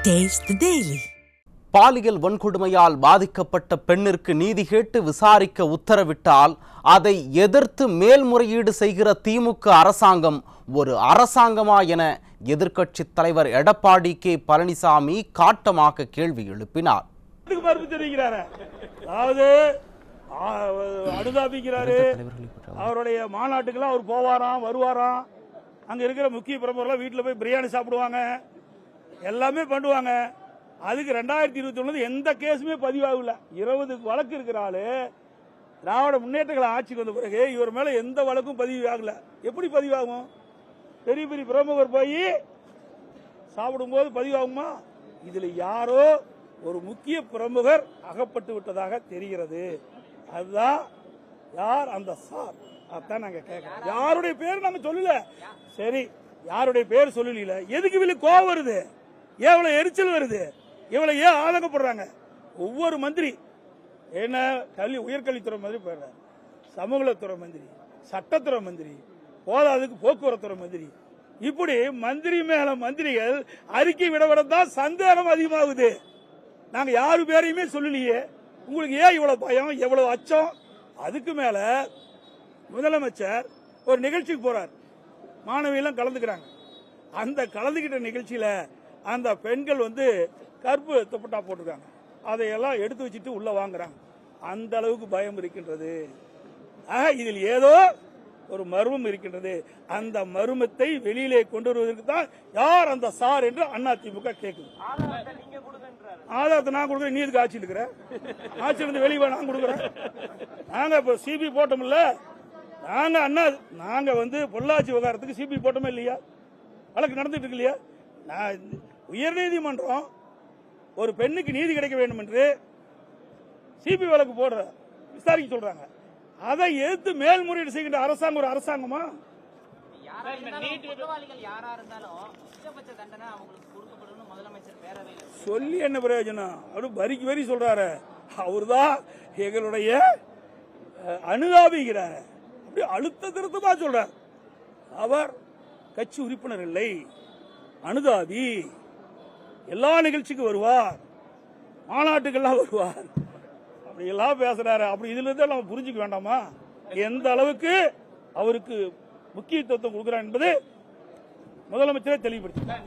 Taste the Daily. பாலியல் வன்கொடுமையால் பாதிக்கப்பட்ட பெண்ணிற்கு நீதி கேட்டு விசாரிக்க உத்தரவிட்டால் அதை எதிர்த்து மேல்முறையீடு செய்கிற திமுக அரசாங்கம் ஒரு அரசாங்கமா என எதிர்க்கட்சித் தலைவர் எடப்பாடி கே பழனிசாமி காட்டமாக கேள்வி எழுப்பினார். அவருடைய மாநாட்டுக்கெல்லாம் அவர் போவாராம் வருவாராம். அங்க இருக்கிற முக்கிய பிரமுகர்கள் வீட்டில் போய் பிரியாணி சாப்பிடுவாங்க, எல்லாமே பண்ணுவாங்க. அதுக்கு 2021 எந்த கேஸுமே பதிவாகல. 20 வழக்கு இருக்கிறாள். திராவிட முன்னேற்ற கழக ஆட்சிக்கு வந்த பிறகு இவர் மேல எந்த வழக்கும் பதிவாகல. எப்படி பதிவாகும்? பெரிய பெரிய பிரமுகர் போய் சாப்பிடும்போது பதிவாகுமா? இதுல யாரோ ஒரு முக்கிய பிரமுகர் அகப்பட்டு விட்டதாக தெரிகிறது. அதுதான் யார் அந்த சார்? அதான் நாங்க கேட்கிறோம். யாருடைய பேர் நாங்க சொல்லல. சரி, யாருடைய பேர் சொல்லல. எதுக்கு இவளுக்கு கோவம் வருது? எவ்வளவு எரிச்சல் வருது? இவ்வளவு ஏன் ஆதங்கப்படுறாங்க? ஒவ்வொரு மந்திரி என்ன உயர்கல்வித்துறை மந்திரி போயிடுறாரு, சமூகத்துறை மந்திரி, சட்டத்துறை மந்திரி, போதாதுக்கு போக்குவரத்துறை மந்திரி, இப்படி மந்திரி மேல மந்திரிகள் அறிக்கை விடவிடத்தான் சந்தேகம் அதிகமாகுது. நாங்க யாரு பேரையுமே சொல்லலையே. உங்களுக்கு ஏன் இவ்வளவு பயம், எவ்வளவு அச்சம்? அதுக்கு மேல முதலமைச்சர் ஒரு நிகழ்ச்சிக்கு போறார், மாணவியெல்லாம் கலந்துக்கிறாங்க. அந்த கலந்துகிட்ட நிகழ்ச்சியில அந்த பெண்கள் கருப்பு துப்பட்டா போட்டிருக்காங்க. அதையெல்லாம் எடுத்து வச்சுட்டு உள்ள வாங்குறாங்க. அந்த அளவுக்கு பயம் இருக்கின்றது. இதில் ஏதோ ஒரு மர்மம் இருக்கின்றது. அந்த மர்மத்தை வெளியிலே கொண்டு வருவதற்கு தான் யார் அந்த சார் என்று அதிமுக கேட்குது. ஆதாரத்தை நான் கொடுக்குறேன், நீ எதுக்கு ஆட்சி இருக்கிற? ஆட்சியில் இருந்து வெளியே நான் கொடுக்குறேன். நாங்க இப்ப சிபி போட்டோம்ல, நாங்க பொள்ளாச்சி விவகாரத்துக்கு சிபி போட்டோமே இல்லையா? வழக்கு நடந்துட்டு இருக்கு இல்லையா? உயர்நீதிமன்றம் ஒரு பெண்ணுக்கு நீதி கிடைக்க வேண்டும் என்று சிபி வழக்கு போடுற விசாரிக்க சொல்றாங்க. அதை எதிர்த்து மேல்முறையீடு செய்கின்ற அரசாங்கம் ஒரு அரசாங்கமா? சொல்லி என்ன பிரயோஜனம்? அப்படி வரிக்கு வரி சொல்றாரு. அவர்தான் எங்களுடைய அனுதாபிக்கிறார். அப்படி அழுத்த திருத்தமா சொல்றார். அவர் கட்சி உறுப்பினர் இல்லை, அனுதாபி. எல்லா நிகழ்ச்சிக்கும் வருவார், மாநாட்டுக்கெல்லாம் வருவார், அப்படி எல்லாம் பேசுறாரு. அப்படி இதுல இருந்து நம்ம புரிஞ்சுக்க வேண்டாமா எந்த அளவுக்கு அவருக்கு முக்கியத்துவம் கொடுக்கிறார் என்பது முதலமைச்சரே தெளிவுபடுத்தினார்.